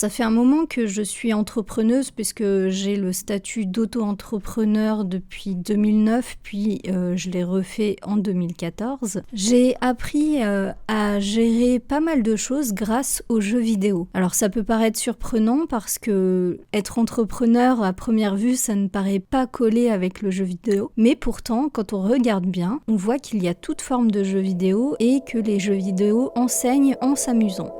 Ça fait un moment que je suis entrepreneuse puisque j'ai le statut d'auto-entrepreneur depuis 2009, puis je l'ai refait en 2014. J'ai appris à gérer pas mal de choses grâce aux jeux vidéo. Alors ça peut paraître surprenant parce que être entrepreneur à première vue, ça ne paraît pas coller avec le jeu vidéo, mais pourtant quand on regarde bien, on voit qu'il y a toute forme de jeux vidéo et que les jeux vidéo enseignent en s'amusant.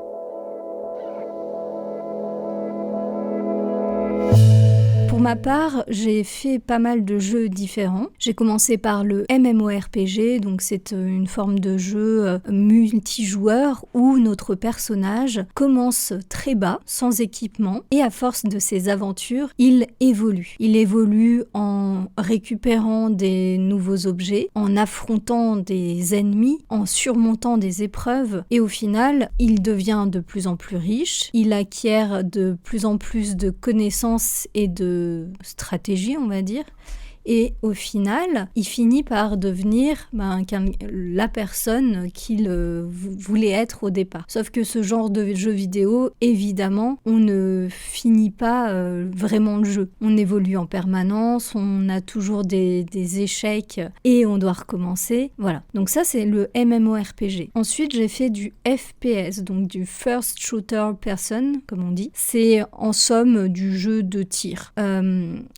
Pour ma part, j'ai fait pas mal de jeux différents. J'ai commencé par le MMORPG, donc c'est une forme de jeu multijoueur où notre personnage commence très bas, sans équipement, et à force de ses aventures, il évolue. Il évolue en récupérant des nouveaux objets, en affrontant des ennemis, en surmontant des épreuves, et au final, il devient de plus en plus riche, il acquiert de plus en plus de connaissances et de stratégie, on va dire. Et au final, il finit par devenir la personne qu'il voulait être au départ. Sauf que ce genre de jeu vidéo, évidemment, on ne finit pas vraiment le jeu. On évolue en permanence, on a toujours des échecs et on doit recommencer. Voilà. Donc ça, c'est le MMORPG. Ensuite, j'ai fait du FPS, donc du First Shooter Person, comme on dit. C'est en somme du jeu de tir.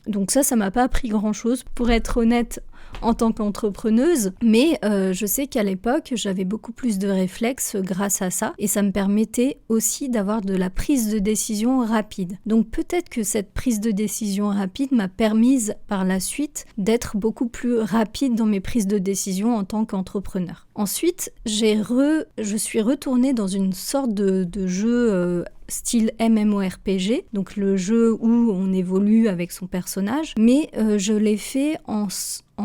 Donc ça m'a pas appris grand-chose. Pour être honnête, en tant qu'entrepreneuse, mais je sais qu'à l'époque, j'avais beaucoup plus de réflexes grâce à ça, et ça me permettait aussi d'avoir de la prise de décision rapide. Donc peut-être que cette prise de décision rapide m'a permise par la suite d'être beaucoup plus rapide dans mes prises de décision en tant qu'entrepreneur. Ensuite, je suis retournée dans une sorte de jeu style MMORPG, donc le jeu où on évolue avec son personnage, mais je l'ai fait en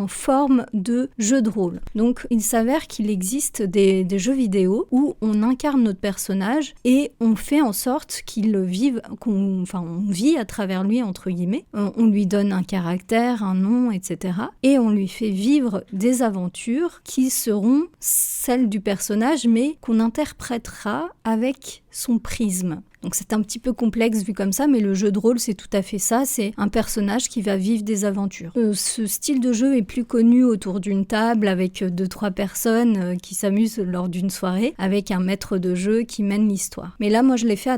forme de jeu de rôle. Donc il s'avère qu'il existe des jeux vidéo où on incarne notre personnage et on fait en sorte qu'il vive, on vit à travers lui, entre guillemets. On lui donne un caractère, un nom, etc. Et on lui fait vivre des aventures qui seront celles du personnage, mais qu'on interprétera avec son prisme. Donc c'est un petit peu complexe vu comme ça, mais le jeu de rôle c'est tout à fait ça, c'est un personnage qui va vivre des aventures. Ce style de jeu est plus connu autour d'une table avec 2-3 personnes qui s'amusent lors d'une soirée, avec un maître de jeu qui mène l'histoire. Mais là moi je l'ai fait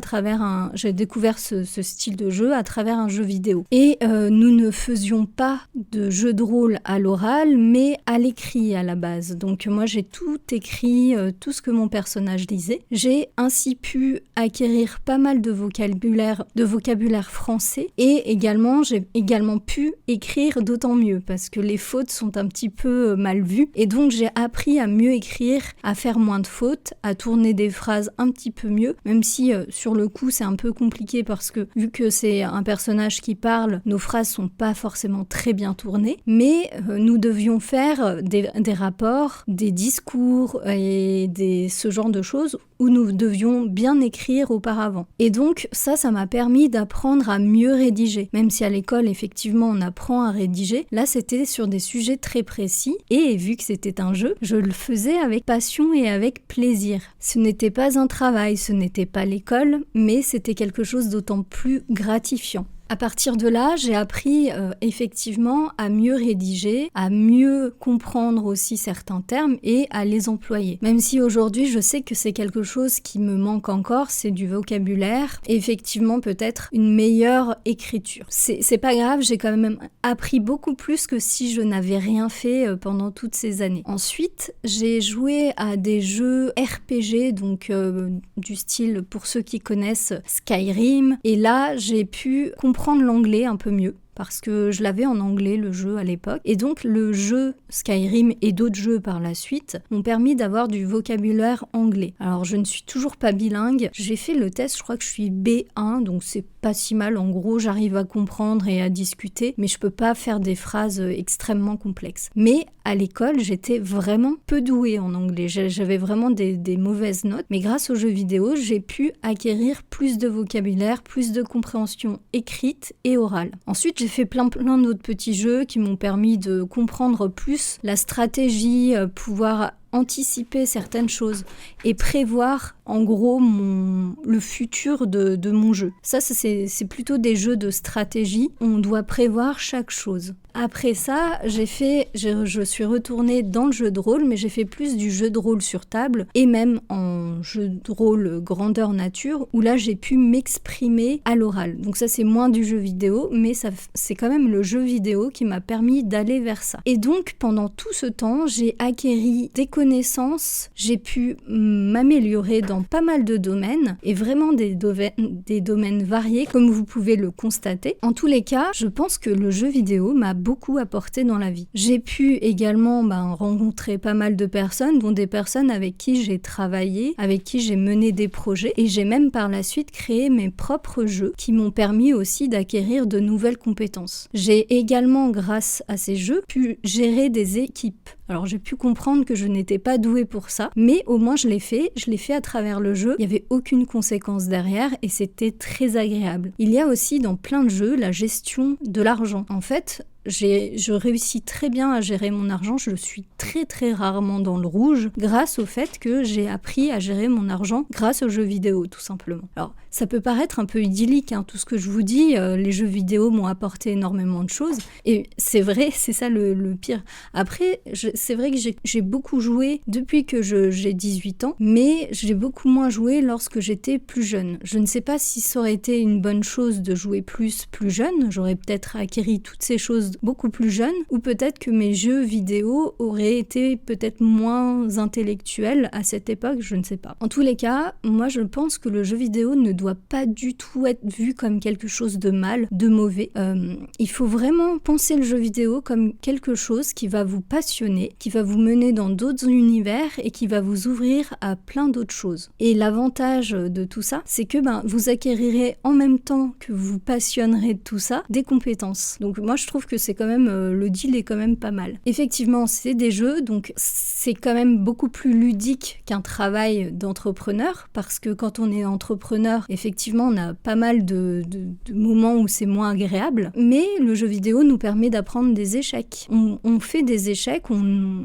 j'ai découvert ce style de jeu à travers un jeu vidéo. Et nous ne faisions pas de jeu de rôle à l'oral, mais à l'écrit à la base. Donc moi j'ai tout écrit, tout ce que mon personnage disait. J'ai ainsi pu acquérir pas mal de vocabulaire français, et j'ai également pu écrire d'autant mieux parce que les fautes sont un petit peu mal vues, et donc j'ai appris à mieux écrire, à faire moins de fautes, à tourner des phrases un petit peu mieux, même si sur le coup c'est un peu compliqué parce que vu que c'est un personnage qui parle, nos phrases sont pas forcément très bien tournées, mais nous devions faire des rapports, des discours et ce genre de choses où nous devions bien écrire auparavant. Et donc ça m'a permis d'apprendre à mieux rédiger. Même si à l'école, effectivement, on apprend à rédiger, là c'était sur des sujets très précis, et vu que c'était un jeu, je le faisais avec passion et avec plaisir. Ce n'était pas un travail, ce n'était pas l'école, mais c'était quelque chose d'autant plus gratifiant. À partir de là, j'ai appris effectivement à mieux rédiger, à mieux comprendre aussi certains termes et à les employer. Même si aujourd'hui, je sais que c'est quelque chose qui me manque encore, c'est du vocabulaire et effectivement peut-être une meilleure écriture. C'est pas grave, j'ai quand même appris beaucoup plus que si je n'avais rien fait pendant toutes ces années. Ensuite, j'ai joué à des jeux RPG, donc du style, pour ceux qui connaissent, Skyrim, et là, j'ai pu comprendre l'anglais un peu mieux. Parce que je l'avais en anglais, le jeu, à l'époque. Et donc, le jeu Skyrim et d'autres jeux par la suite m'ont permis d'avoir du vocabulaire anglais. Alors, je ne suis toujours pas bilingue. J'ai fait le test, je crois que je suis B1, donc c'est pas si mal. En gros, j'arrive à comprendre et à discuter, mais je peux pas faire des phrases extrêmement complexes. Mais à l'école, j'étais vraiment peu douée en anglais. J'avais vraiment des mauvaises notes. Mais grâce aux jeux vidéo, j'ai pu acquérir plus de vocabulaire, plus de compréhension écrite et orale. Ensuite, j'ai fait plein d'autres petits jeux qui m'ont permis de comprendre plus la stratégie, pouvoir anticiper certaines choses et prévoir en gros le futur de mon jeu. Ça c'est plutôt des jeux de stratégie. On doit prévoir chaque chose. Après ça, je suis retournée dans le jeu de rôle, mais j'ai fait plus du jeu de rôle sur table et même en jeu de rôle grandeur nature, où là j'ai pu m'exprimer à l'oral. Donc ça c'est moins du jeu vidéo, mais c'est quand même le jeu vidéo qui m'a permis d'aller vers ça. Et donc pendant tout ce temps, j'ai acquéri des connaissances, j'ai pu m'améliorer dans pas mal de domaines, et vraiment des domaines variés, comme vous pouvez le constater. En tous les cas, je pense que le jeu vidéo m'a beaucoup apporté dans la vie. J'ai pu également rencontrer pas mal de personnes, dont des personnes avec qui j'ai travaillé, avec qui j'ai mené des projets, et j'ai même par la suite créé mes propres jeux qui m'ont permis aussi d'acquérir de nouvelles compétences. J'ai également, grâce à ces jeux, pu gérer des équipes. Alors j'ai pu comprendre que je n'étais pas douée pour ça, mais au moins je l'ai fait à travers le jeu, il n'y avait aucune conséquence derrière et c'était très agréable. Il y a aussi dans plein de jeux la gestion de l'argent. En fait, je réussis très bien à gérer mon argent, je suis très très rarement dans le rouge grâce au fait que j'ai appris à gérer mon argent grâce aux jeux vidéo tout simplement. Alors ça peut paraître un peu idyllique, tout ce que je vous dis, les jeux vidéo m'ont apporté énormément de choses et c'est vrai, c'est ça le pire. Après, c'est vrai que j'ai beaucoup joué depuis que j'ai 18 ans, mais j'ai beaucoup moins joué lorsque j'étais plus jeune. Je ne sais pas si ça aurait été une bonne chose de jouer plus jeune, j'aurais peut-être acquis toutes ces choses beaucoup plus jeune, ou peut-être que mes jeux vidéo auraient été peut-être moins intellectuels à cette époque, je ne sais pas. En tous les cas, moi je pense que le jeu vidéo ne doit pas du tout être vu comme quelque chose de mal, de mauvais. Il faut vraiment penser le jeu vidéo comme quelque chose qui va vous passionner, qui va vous mener dans d'autres univers et qui va vous ouvrir à plein d'autres choses. Et l'avantage de tout ça, c'est que vous acquérirez en même temps que vous passionnerez de tout ça, des compétences. Donc moi je trouve que c'est quand même, le deal est quand même pas mal. Effectivement, c'est des jeux, donc c'est quand même beaucoup plus ludique qu'un travail d'entrepreneur, parce que quand on est entrepreneur, effectivement, on a pas mal de moments où c'est moins agréable, mais le jeu vidéo nous permet d'apprendre des échecs. On fait des échecs,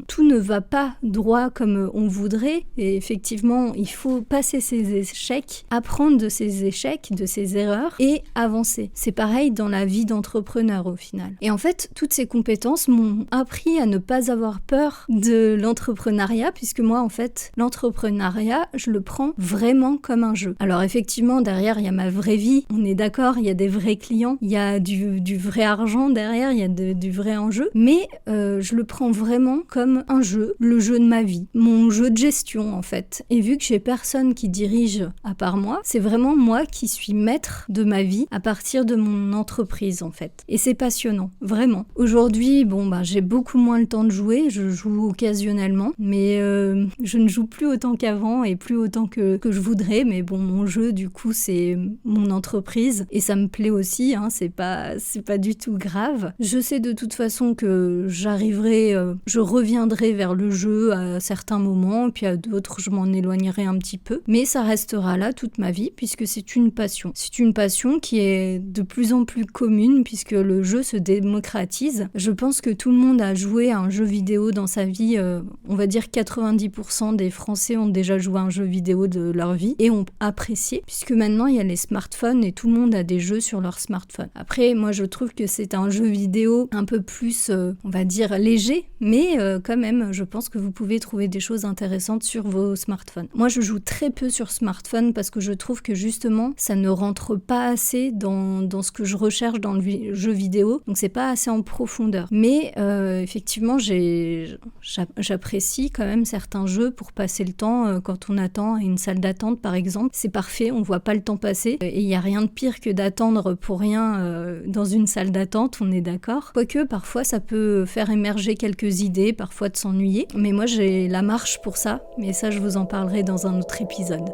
tout ne va pas droit comme on voudrait, et effectivement, il faut passer ces échecs, apprendre de ces échecs, de ces erreurs, et avancer. C'est pareil dans la vie d'entrepreneur au final. Et en fait, toutes ces compétences m'ont appris à ne pas avoir peur de l'entrepreneuriat, puisque moi, en fait, l'entrepreneuriat, je le prends vraiment comme un jeu. Alors effectivement, derrière, il y a ma vraie vie, on est d'accord, il y a des vrais clients, il y a du vrai argent derrière, il y a du vrai enjeu, mais je le prends vraiment comme un jeu, le jeu de ma vie, mon jeu de gestion en fait. Et vu que j'ai personne qui dirige à part moi, c'est vraiment moi qui suis maître de ma vie à partir de mon entreprise en fait. Et c'est passionnant, vraiment. Aujourd'hui, j'ai beaucoup moins le temps de jouer, je joue occasionnellement, mais je ne joue plus autant qu'avant et plus autant que je voudrais, mais bon, mon jeu, du coup, c'est mon entreprise et ça me plaît aussi, c'est pas du tout grave. Je sais de toute façon que je reviendrai vers le jeu à certains moments, puis à d'autres, je m'en éloignerai un petit peu, mais ça restera là toute ma vie, puisque c'est une passion. C'est une passion qui est de plus en plus commune, puisque le jeu se démocratise. Je pense que tout le monde a joué à un jeu vidéo dans sa vie. On va dire 90% des Français ont déjà joué à un jeu vidéo de leur vie et ont apprécié, puisque maintenant il y a les smartphones et tout le monde a des jeux sur leur smartphone. Après, moi je trouve que c'est un jeu vidéo un peu plus, on va dire, léger, mais quand même, je pense que vous pouvez trouver des choses intéressantes sur vos smartphones. Moi je joue très peu sur smartphone parce que je trouve que justement, ça ne rentre pas assez dans ce que je recherche dans le jeu vidéo, donc c'est pas assez en profondeur. Mais effectivement, j'apprécie quand même certains jeux pour passer le temps quand on attend à une salle d'attente par exemple. C'est parfait, on voit pas le temps passer et il y a rien de pire que d'attendre pour rien dans une salle d'attente, on est d'accord. Quoique parfois ça peut faire émerger quelques idées, parfois de s'ennuyer, mais moi j'ai la marche pour ça, mais ça je vous en parlerai dans un autre épisode.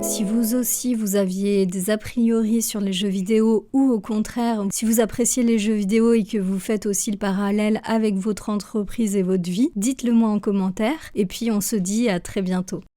Si vous aussi, vous aviez des a priori sur les jeux vidéo ou au contraire, si vous appréciez les jeux vidéo et que vous faites aussi le parallèle avec votre entreprise et votre vie, dites-le moi en commentaire et puis on se dit à très bientôt.